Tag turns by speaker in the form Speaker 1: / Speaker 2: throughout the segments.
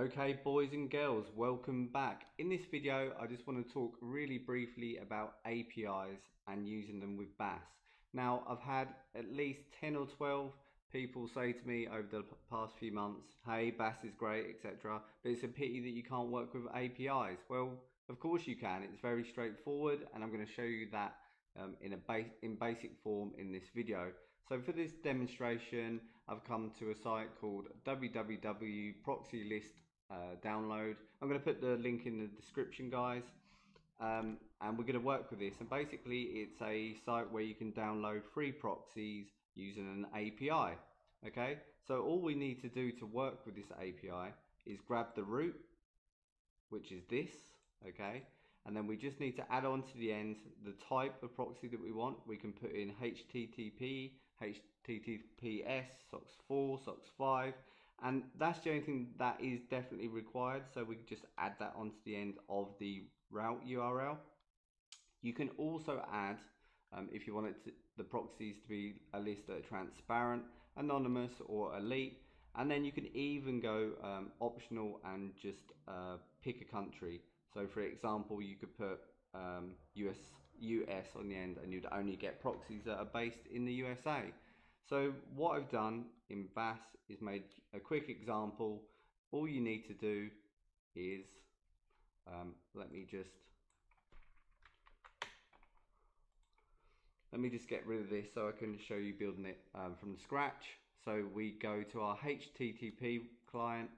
Speaker 1: Okay, boys and girls, welcome back. In this video, I just want to talk really briefly about APIs and using them with Bass. Now, I've had at least 10 or 12 people say to me over the past few months, hey, Bass is great, etc. But it's a pity that you can't work with APIs. Well, of course you can. It's very straightforward, and I'm going to show you that in basic form in this video. So for this demonstration, I've come to a site called www.proxylist download. I'm going to put the link in the description, guys, and we're going to work with this. And basically, it's a site where you can download free proxies using an API. Okay, so all we need to do to work with this API is grab the root, which is this. Okay, and then we just need to add on to the end the type of proxy that we want. We can put in HTTP, HTTPS, SOCKS 4, SOCKS 5, and that's the only thing that is definitely required. So we can just add that onto the end of the route URL. You can also add, if you want the proxies to be a list that are transparent, anonymous, or elite, and then you can even go optional and just pick a country. So for example, you could put US on the end, and you'd only get proxies that are based in the USA. So what I've done in Bass is made a quick example. All you need to do is, let me just get rid of this so I can show you building it from scratch. So we go to our HTTP client,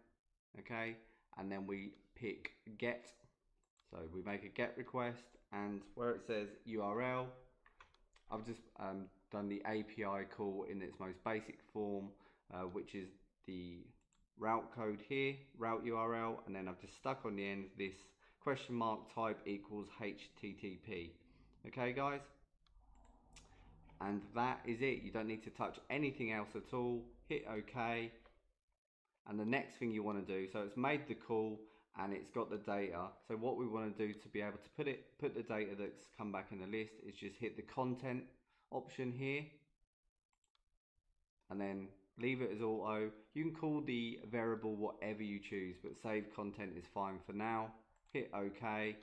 Speaker 1: okay, and then we pick get. So we make a get request, and where it says URL, I've just done the API call in its most basic form, which is the route code here, route URL, and then I've just stuck on the end this question mark type equals HTTP. Okay, guys? And that is it. You don't need to touch anything else at all. Hit OK. And the next thing you want to do, so it's made the call and it's got the data. So what we want to do to be able to put the data that's come back in the list is just hit the content option here, and then leave it as auto. You can call the variable whatever you choose, but save content is fine for now. Hit OK,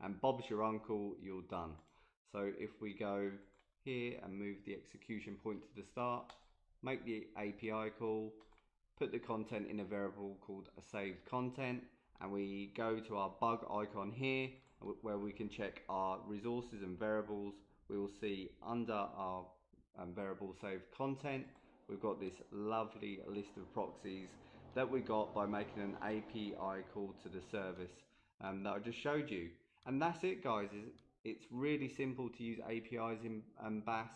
Speaker 1: and Bob's your uncle, you're done. So if we go here and move the execution point to the start, make the API call, put the content in a variable called a saved content, and we go to our bug icon here where we can check our resources and variables. We will see under our variable saved content, we've got this lovely list of proxies that we got by making an API call to the service that I just showed you. And that's it, guys. It's really simple to use APIs in Bass.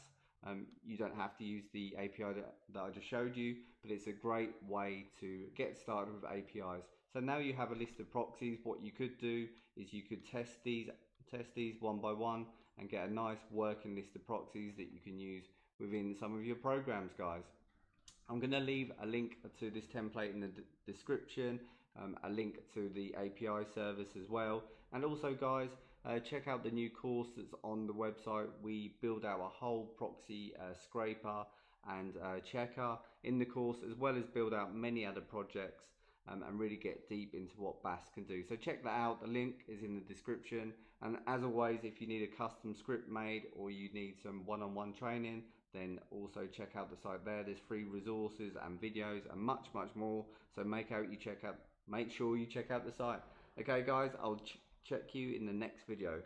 Speaker 1: You don't have to use the API that I just showed you, but it's a great way to get started with APIs. So now you have a list of proxies. What you could do is you could test these one by one and get a nice working list of proxies that you can use within some of your programs, guys. I'm going to leave a link to this template in the description, a link to the API service as well. And also, guys, check out the new course that's on the website. We build out a whole proxy scraper and checker in the course, as well as build out many other projects and really get deep into what Bass can do. So check that out. The link is in the description. And as always, if you need a custom script made or you need some one-on-one training, then also check out the site there. There's free resources and videos and much more. So make sure you check out the site. Okay, guys, I'll check you in the next video.